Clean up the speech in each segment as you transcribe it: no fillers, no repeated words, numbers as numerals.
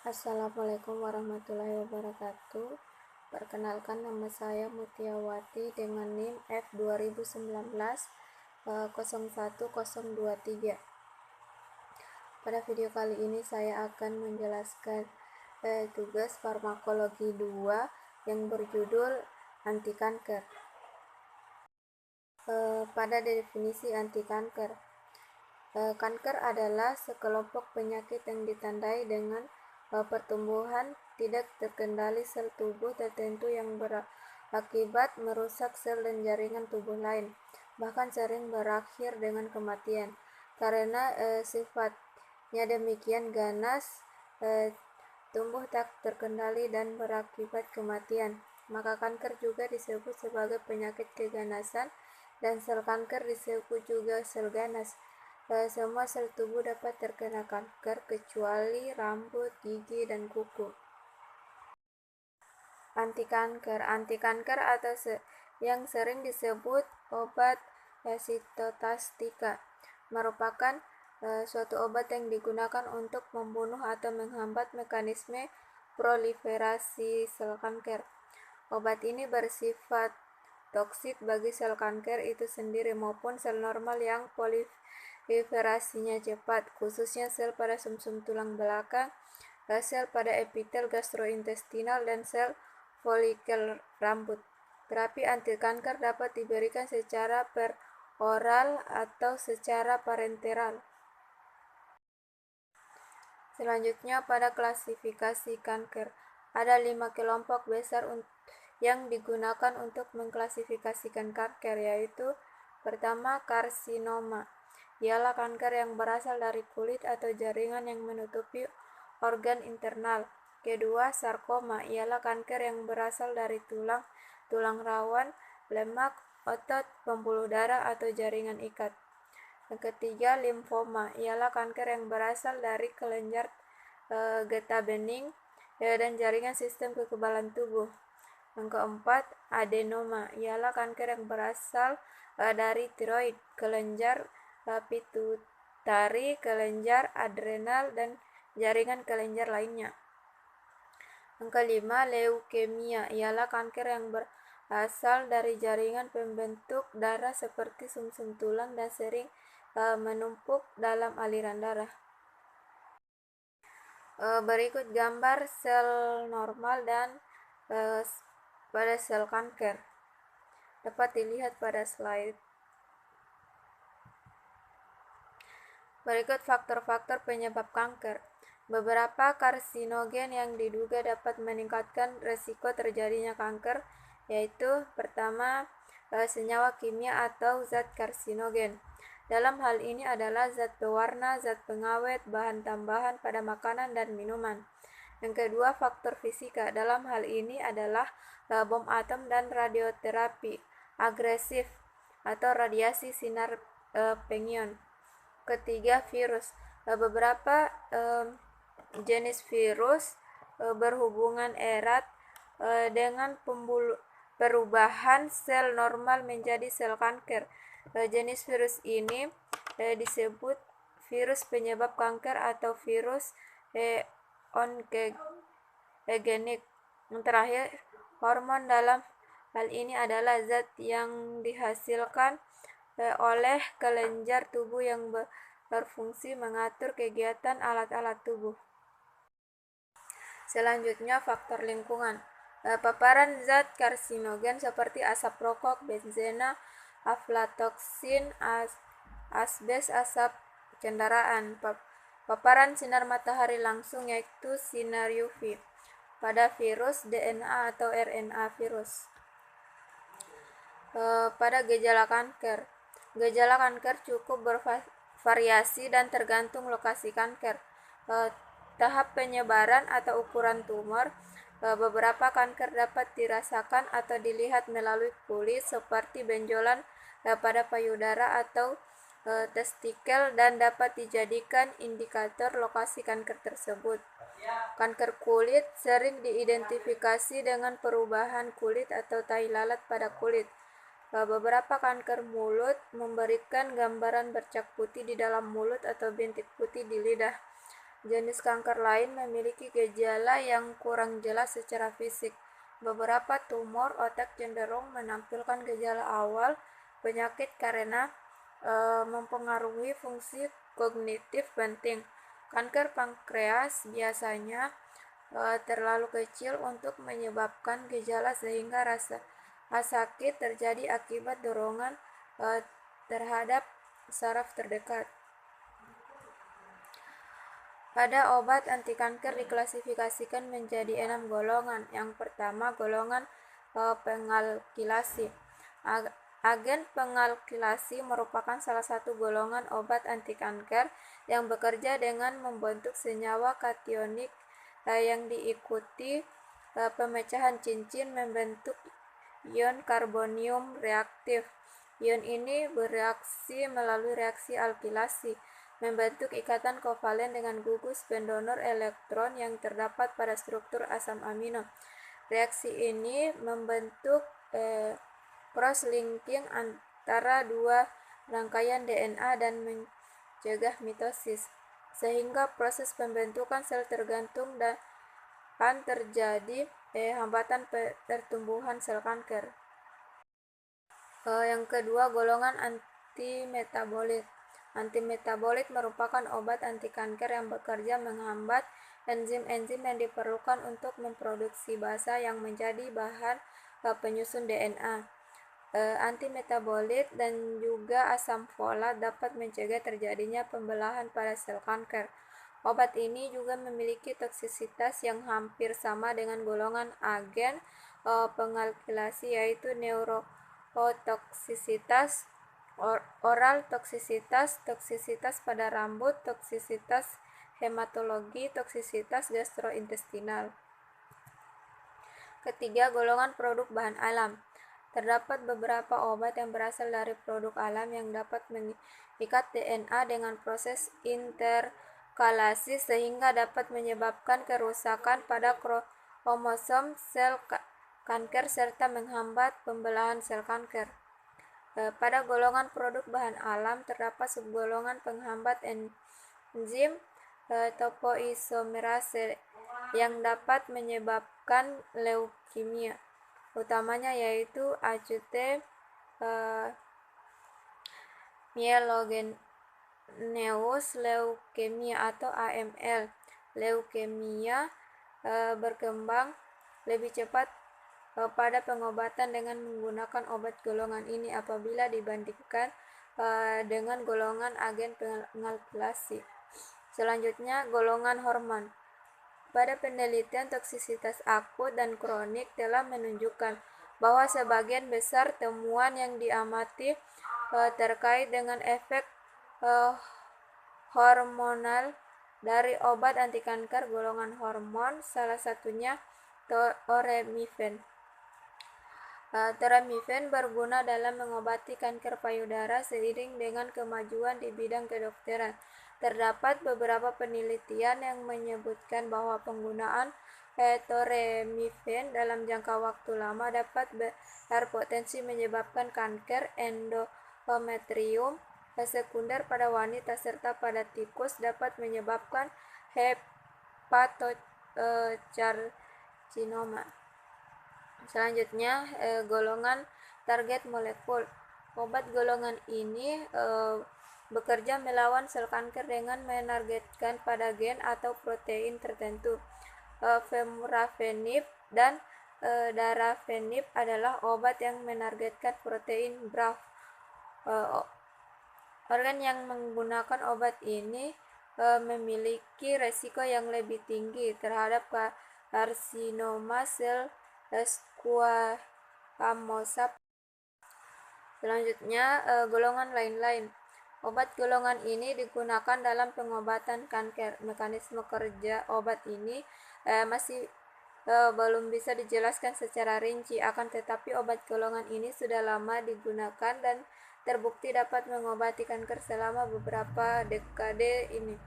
Assalamualaikum warahmatullahi wabarakatuh. Perkenalkan, nama saya Mutiawati dengan NIM F2019 01023. Pada video kali ini saya akan menjelaskan tugas farmakologi 2 yang berjudul anti kanker. Pada definisi anti kanker, kanker adalah sekelompok penyakit yang ditandai dengan pertumbuhan tidak terkendali sel tubuh tertentu yang berakibat merusak sel dan jaringan tubuh lain, bahkan sering berakhir dengan kematian. Karena sifatnya demikian ganas, tumbuh tak terkendali dan berakibat kematian, maka kanker juga disebut sebagai penyakit keganasan, dan sel kanker disebut juga sel ganas. Semua sel tubuh dapat terkena kanker kecuali rambut, gigi, dan kuku. Anti kanker atau yang sering disebut obat sitotastika merupakan suatu obat yang digunakan untuk membunuh atau menghambat mekanisme proliferasi sel kanker. Obat ini bersifat toksik bagi sel kanker itu sendiri maupun sel normal yang proliferasinya cepat, khususnya sel pada sumsum tulang belakang, sel pada epitel gastrointestinal, dan sel folikel rambut. Terapi anti kanker dapat diberikan secara peroral atau secara parenteral. Selanjutnya, pada klasifikasi kanker, ada 5 kelompok besar yang digunakan untuk mengklasifikasikan kanker, yaitu: pertama, karsinoma, ialah kanker yang berasal dari kulit atau jaringan yang menutupi organ internal. Kedua, sarkoma, ialah kanker yang berasal dari tulang rawan, lemak, otot, pembuluh darah, atau jaringan ikat. Yang ketiga, limfoma, ialah kanker yang berasal dari kelenjar getah bening dan jaringan sistem kekebalan tubuh. Yang keempat, adenoma, ialah kanker yang berasal dari tiroid, kelenjar pituitari, kelenjar adrenal, dan jaringan kelenjar lainnya. Yang kelima, leukemia, ialah kanker yang berasal dari jaringan pembentuk darah seperti sumsum tulang dan sering menumpuk dalam aliran darah. Berikut gambar sel normal dan pada sel kanker, dapat dilihat pada slide. Berikut faktor-faktor penyebab kanker. Beberapa karsinogen yang diduga dapat meningkatkan resiko terjadinya kanker, yaitu: pertama, senyawa kimia atau zat karsinogen. Dalam hal ini adalah zat pewarna, zat pengawet, bahan tambahan pada makanan dan minuman. Yang kedua, faktor fisika. Dalam hal ini adalah bom atom dan radioterapi agresif atau radiasi sinar pengion. Ketiga, virus. Beberapa jenis virus berhubungan erat dengan perubahan sel normal menjadi sel kanker. Jenis virus ini disebut virus penyebab kanker atau virus oncogenik. Yang terakhir, hormon. Dalam hal ini adalah zat yang dihasilkan oleh kelenjar tubuh yang berfungsi mengatur kegiatan alat-alat tubuh. Selanjutnya, faktor lingkungan. Paparan zat karsinogen seperti asap rokok, benzena, aflatoksin, asbes, asap kendaraan. Paparan sinar matahari langsung, yaitu sinar UV. Pada virus, DNA atau RNA virus. Pada gejala kanker. Gejala kanker cukup bervariasi dan tergantung lokasi kanker, tahap penyebaran, atau ukuran tumor. Beberapa kanker dapat dirasakan atau dilihat melalui kulit, seperti benjolan pada payudara atau testikel, dan dapat dijadikan indikator lokasi kanker tersebut. Kanker kulit sering diidentifikasi dengan perubahan kulit atau tai lalat pada kulit. Beberapa kanker mulut memberikan gambaran bercak putih di dalam mulut atau bintik putih di lidah. Jenis kanker lain memiliki gejala yang kurang jelas secara fisik. Beberapa tumor otak cenderung menampilkan gejala awal penyakit karena mempengaruhi fungsi kognitif penting. Kanker pankreas biasanya terlalu kecil untuk menyebabkan gejala sehingga rasa sakit terjadi akibat dorongan terhadap saraf terdekat. Pada obat anti kanker diklasifikasikan menjadi 6 golongan. Yang pertama, golongan pengalkilasi. Agen pengalkilasi merupakan salah satu golongan obat anti kanker yang bekerja dengan membentuk senyawa kationik yang diikuti pemecahan cincin membentuk ion karbonium reaktif. Ion ini bereaksi melalui reaksi alkilasi, membentuk ikatan kovalen dengan gugus pendonor elektron yang terdapat pada struktur asam amino. Reaksi ini membentuk cross-linking antara dua rangkaian DNA dan mencegah mitosis, sehingga proses pembentukan sel tergantung dan terjadi hambatan pertumbuhan sel kanker. Yang kedua, golongan antimetabolit. Antimetabolit merupakan obat anti kanker yang bekerja menghambat enzim-enzim yang diperlukan untuk memproduksi basa yang menjadi bahan penyusun DNA. Antimetabolit dan juga asam folat dapat mencegah terjadinya pembelahan pada sel kanker. Obat ini juga memiliki toksisitas yang hampir sama dengan golongan agen pengalkilasi, yaitu neurotoksisitas, oral toksisitas, toksisitas pada rambut, toksisitas hematologi, toksisitas gastrointestinal. Ketiga, golongan produk bahan alam. Terdapat beberapa obat yang berasal dari produk alam yang dapat mengikat DNA dengan proses interkalasi sehingga dapat menyebabkan kerusakan pada kromosom sel kanker serta menghambat pembelahan sel kanker. Pada golongan produk bahan alam terdapat subgolongan penghambat enzim topoisomerase yang dapat menyebabkan leukemia, utamanya yaitu acute myelogenous leukemia atau AML. Leukemia berkembang lebih cepat pada pengobatan dengan menggunakan obat golongan ini apabila dibandingkan dengan golongan agen pengalkilasi. Selanjutnya, golongan hormon. Pada penelitian toksisitas akut dan kronik telah menunjukkan bahwa sebagian besar temuan yang diamati terkait dengan efek hormonal dari obat anti kanker golongan hormon, salah satunya toremifen. Toremifen berguna dalam mengobati kanker payudara seiring dengan kemajuan di bidang kedokteran. Terdapat beberapa penelitian yang menyebutkan bahwa penggunaan toremifen dalam jangka waktu lama dapat berpotensi menyebabkan kanker endometrium sekunder pada wanita serta pada tikus dapat menyebabkan hepatocarcinoma. Selanjutnya, golongan target molekul. Obat golongan ini bekerja melawan sel kanker dengan menargetkan pada gen atau protein tertentu. Vemurafenib dan darafenib adalah obat yang menargetkan protein BRAF. Organ yang menggunakan obat ini memiliki resiko yang lebih tinggi terhadap karsinoma sel squamosa. Selanjutnya, golongan lain-lain. Obat golongan ini digunakan dalam pengobatan kanker. Mekanisme kerja obat ini masih belum bisa dijelaskan secara rinci, akan tetapi obat golongan ini sudah lama digunakan dan terbukti dapat mengobati kanker selama beberapa dekade ini.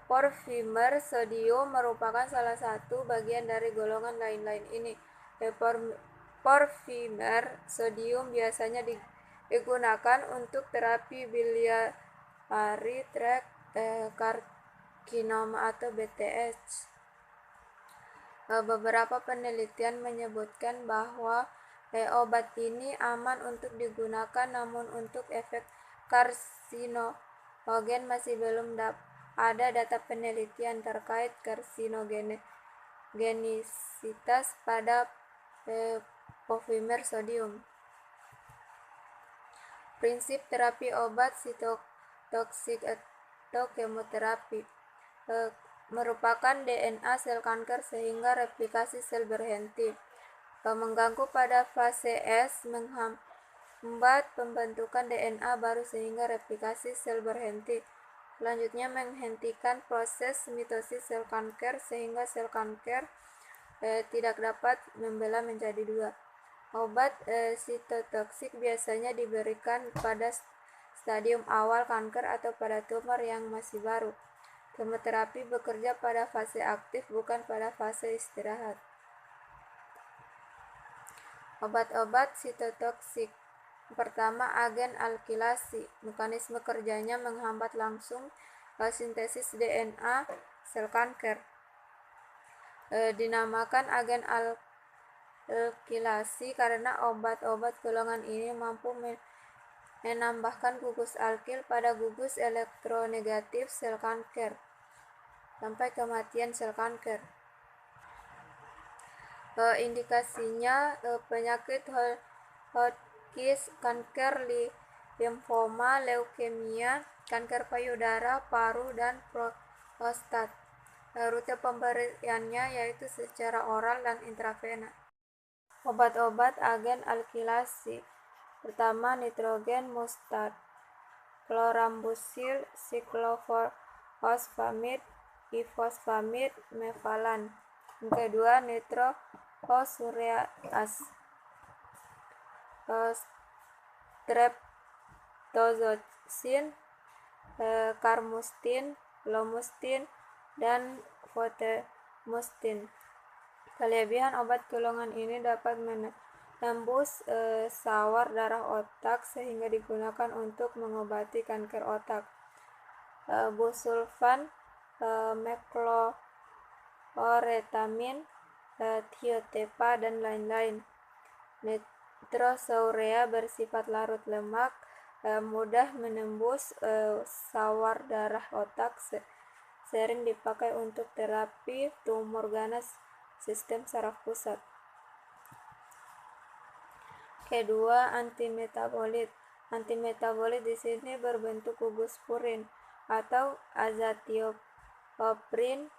Porfimer sodium merupakan salah satu bagian dari golongan lain-lain ini. Porfimer sodium biasanya digunakan untuk terapi biliary tract karsinoma atau BTS. Beberapa penelitian menyebutkan bahwa obat ini aman untuk digunakan, namun untuk efek karsinogen masih belum ada data penelitian terkait karsinogenisitas pada polymer sodium. Prinsip terapi obat sitotoksik atau kemoterapi merupakan DNA sel kanker sehingga replikasi sel berhenti. Mengganggu pada fase S, menghambat pembentukan DNA baru sehingga replikasi sel berhenti. Selanjutnya menghentikan proses mitosis sel kanker sehingga sel kanker tidak dapat membelah menjadi dua. Obat sitotoksik biasanya diberikan pada stadium awal kanker atau pada tumor yang masih baru. Kemoterapi bekerja pada fase aktif, bukan pada fase istirahat. Obat-obat sitotoksik. Pertama, agen alkilasi. Mekanisme kerjanya menghambat langsung sintesis DNA sel kanker. Dinamakan agen alkilasi karena obat-obat golongan ini mampu menambahkan gugus alkil pada gugus elektronegatif sel kanker sampai kematian sel kanker. Indikasinya penyakit Hodgkin, kanker limfoma, leukemia, kanker payudara, paru, dan prostat. Rute pemberiannya yaitu secara oral dan intravena. Obat-obat agen alkilasi. Pertama, nitrogen mustard, chlorambucil, cyclophosphamide, ifosfamid, mevalan. Yang kedua, nitrosoureas, streptozotocin, carmustin, lomustine, dan votemustin. Kelebihan obat golongan ini dapat menembus sawar darah otak sehingga digunakan untuk mengobati kanker otak. Busulfan, mecloretamin, thiotepa, dan lain-lain. Nitrosourea bersifat larut lemak, mudah menembus sawar darah otak, sering dipakai untuk terapi tumor ganas sistem saraf pusat. Kedua, antimetabolit. Antimetabolit di sini berbentuk gugus purin atau azathioprin,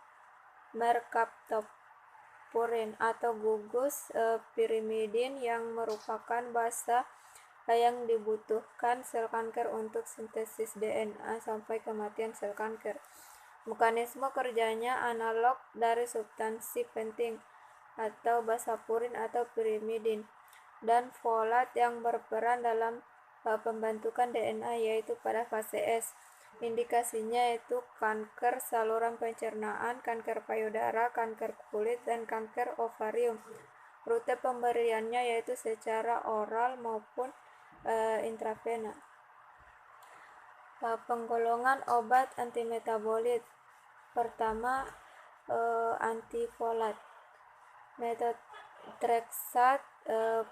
mercaptopurin, atau gugus pirimidin yang merupakan basa yang dibutuhkan sel kanker untuk sintesis DNA sampai kematian sel kanker. Mekanisme kerjanya analog dari substansi penting atau basa purin atau pirimidin dan folat yang berperan dalam pembentukan DNA yaitu pada fase S. Indikasinya yaitu kanker saluran pencernaan, kanker payudara, kanker kulit, dan kanker ovarium. Rute pemberiannya yaitu secara oral maupun intravena. Penggolongan obat antimetabolit. Pertama, antifolat, methotrexate,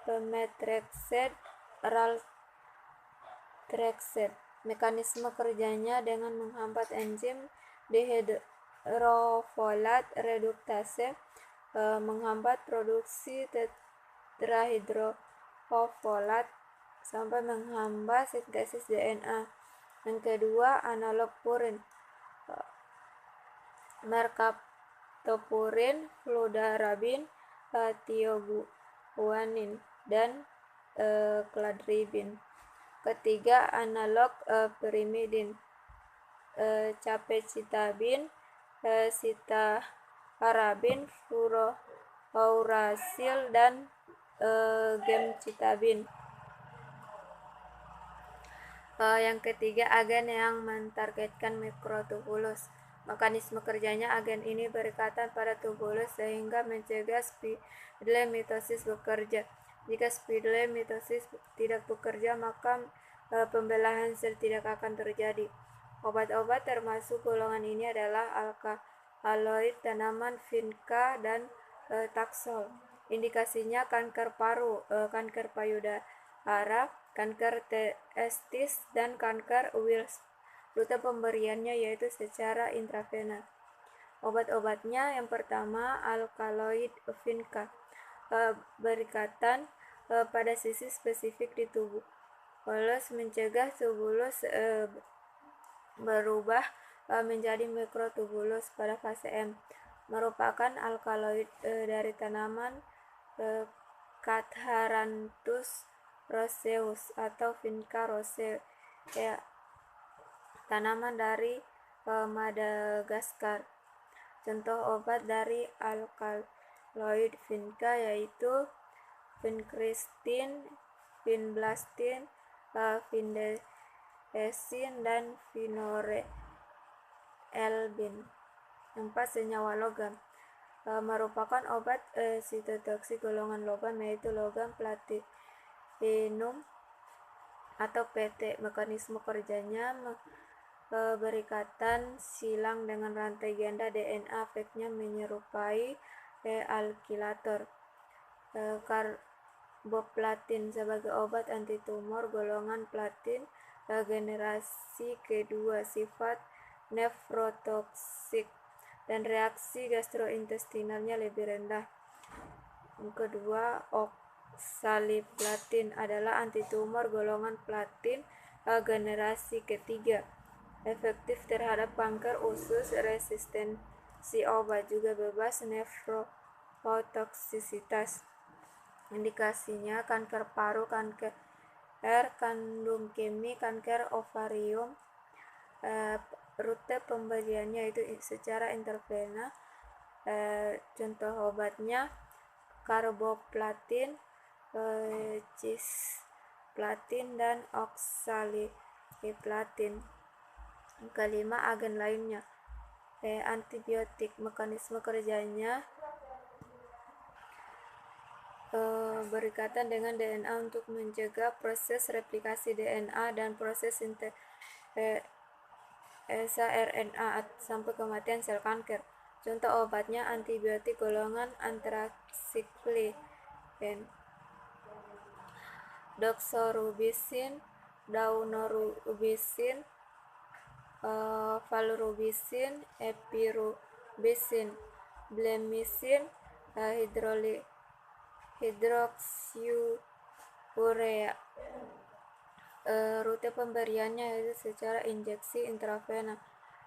pemetrexate, raltrexate. Mekanisme kerjanya dengan menghambat enzim dihidrofolat reduktase, menghambat produksi tetrahidrofolat sampai menghambat sintesis DNA. Yang kedua, analog purin, mercaptopurin, fludarabin, thioguanin, dan cladribin. Ketiga, analog pirimidin, capecitabin, citarabin, fluorouracil, dan gemcitabin. Yang ketiga, agen yang mentargetkan mikrotubulus. Mekanisme kerjanya agen ini berikatan pada tubulus sehingga mencegah spindle mitosis bekerja. Jika spindle mitosis tidak bekerja, maka pembelahan sel tidak akan terjadi. Obat-obat termasuk golongan ini adalah alkaloid tanaman, vinca, dan taxol. Indikasinya kanker paru, kanker payudara, kanker testis, dan kanker Wills. Rute pemberiannya yaitu secara intravena. Obat-obatnya yang pertama alkaloid vinca, berikatan pada sisi spesifik di tubuh. Tubulus mencegah tubulus berubah menjadi mikrotubulus pada fase M. Merupakan alkaloid dari tanaman Catharanthus roseus atau Vinca rosea, tanaman dari Madagaskar. Contoh obat dari alkaloid vinca yaitu vincristin, vinblastin, vindesin, dan vinorelbin. 4. Senyawa logam merupakan obat sitotoksik golongan logam yaitu logam platinum atau PT. Mekanisme kerjanya berikatan silang dengan rantai ganda DNA. Efeknya menyerupai alkilator. Carboplatin sebagai obat anti tumor golongan platin generasi kedua, sifat nefrotoksik dan reaksi gastrointestinalnya lebih rendah. Yang kedua, oxaliplatin adalah anti tumor golongan platin generasi ketiga, efektif terhadap kanker usus, resistensi obat, juga bebas nefrotoksisitas. Indikasinya kanker paru, kanker kandung kemih, kanker ovarium. Rute pemberiannya itu secara intravena. Contoh obatnya carboplatin, cisplatin, dan oxaliplatin. Kelima, agen lainnya. Antibiotik. Mekanisme kerjanya berikatan dengan DNA untuk mencegah proses replikasi DNA dan proses sintesa RNA sampai kematian sel kanker. Contoh obatnya antibiotik golongan antrasikliken, doxorubicin, daunorubicin, valrubicin, epirubicin, blemicin, hidroksiurea. Rute pemberiannya yaitu secara injeksi intravena.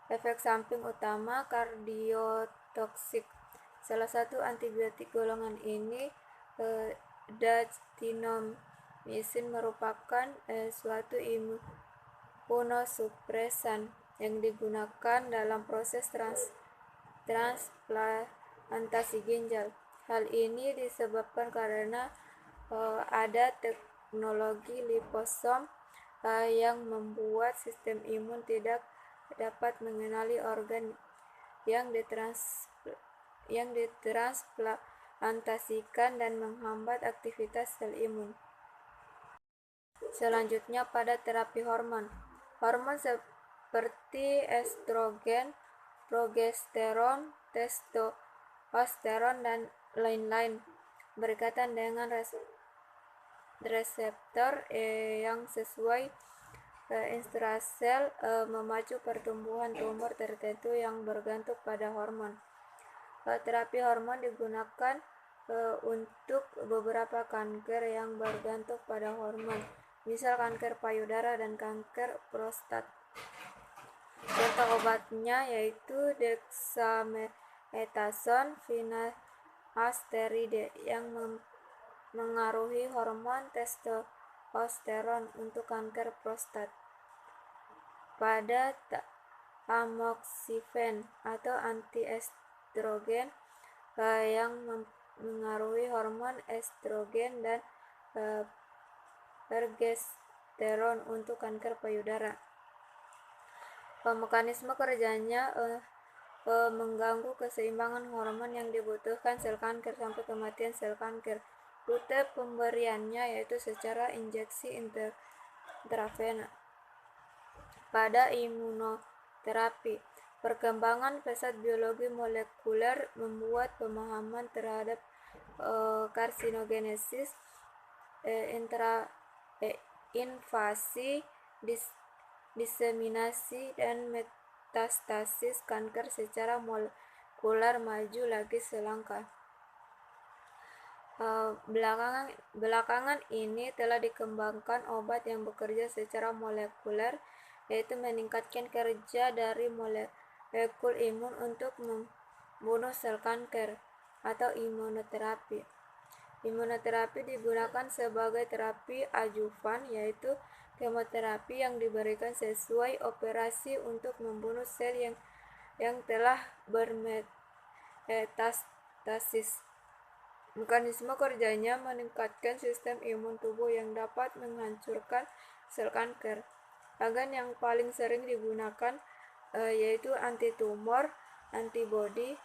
Efek samping utama kardiotoksik. Salah satu antibiotik golongan ini dactinomycin merupakan suatu imunosupresan yang digunakan dalam proses transplantasi ginjal. Hal ini disebabkan karena ada teknologi liposom yang membuat sistem imun tidak dapat mengenali organ yang ditransplantasikan dan menghambat aktivitas sel imun. Selanjutnya pada terapi hormon. Hormon seperti estrogen, progesteron, testosteron, dan lain-lain berkaitan dengan reseptor yang sesuai intrasel memacu pertumbuhan tumor tertentu yang bergantung pada hormon. Terapi hormon digunakan untuk beberapa kanker yang bergantung pada hormon, misal kanker payudara dan kanker prostat. Contoh obatnya yaitu dexamethasone, finasteride yang mengaruhi hormon testosteron untuk kanker prostat. Pada tamoxifen atau antiestrogen yang mengaruhi hormon estrogen dan progesteron untuk kanker payudara. Mekanisme kerjanya mengganggu keseimbangan hormon yang dibutuhkan sel kanker sampai kematian sel kanker. Rute pemberiannya yaitu secara injeksi intravena. Pada Terapi. Perkembangan pesat biologi molekuler membuat pemahaman terhadap karsinogenesis, invasi, diseminasi, dan metastasis kanker secara molekuler maju lagi selangkah. Belakangan ini telah dikembangkan obat yang bekerja secara molekuler, yaitu meningkatkan kerja dari molekul imun untuk membunuh sel kanker, atau imunoterapi. Imunoterapi digunakan sebagai terapi adjuvan, yaitu kemoterapi yang diberikan sesuai operasi untuk membunuh sel yang telah bermetastasis. Mekanisme kerjanya meningkatkan sistem imun tubuh yang dapat menghancurkan sel kanker. Agen yang paling sering digunakan yaitu antitumor antibodi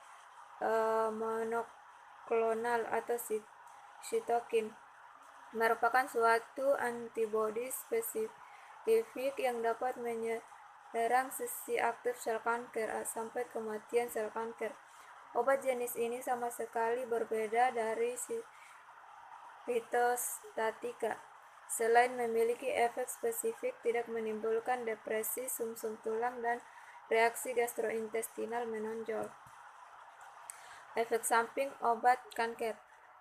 monoklonal atau sitokin, merupakan suatu antibodi spesifik yang dapat menyerang sisi aktif sel kanker sampai kematian sel kanker. Obat jenis ini sama sekali berbeda dari sitostatika. Selain memiliki efek spesifik, tidak menimbulkan depresi sumsum tulang dan reaksi gastrointestinal menonjol. Efek samping obat kanker.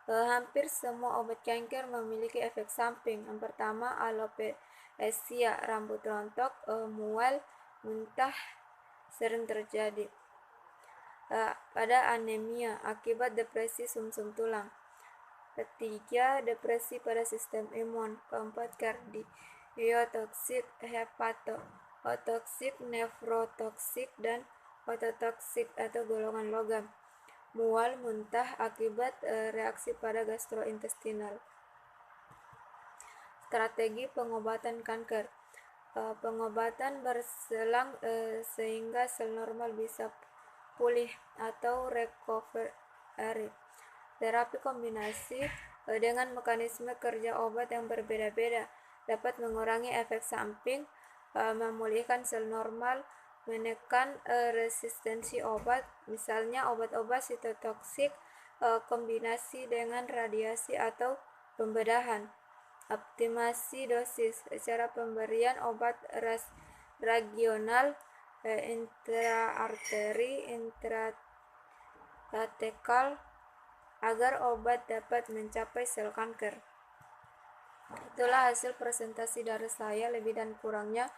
Hampir semua obat kanker memiliki efek samping. Yang pertama, alopecia, rambut rontok, mual, muntah sering terjadi. Pada anemia akibat depresi sumsum tulang. Ketiga, depresi pada sistem imun. Keempat, kardiotoksik, hepatotoksik, nefrotoksik, dan ototoksik atau golongan logam. Mual, muntah akibat reaksi pada gastrointestinal. Strategi pengobatan kanker. Pengobatan berselang sehingga sel normal bisa pulih atau recovery. Terapi kombinasi dengan mekanisme kerja obat yang berbeda-beda dapat mengurangi efek samping, memulihkan sel normal, menekan resistensi obat, misalnya obat-obat sitotoksik, kombinasi dengan radiasi atau pembedahan. Optimasi dosis. Cara pemberian obat regional, intraarteri, intrakatekal, agar obat dapat mencapai sel kanker. Itulah hasil presentasi dari saya, lebih dan kurangnya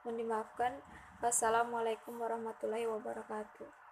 mohon dimaafkan. Wassalamualaikum warahmatullahi wabarakatuh.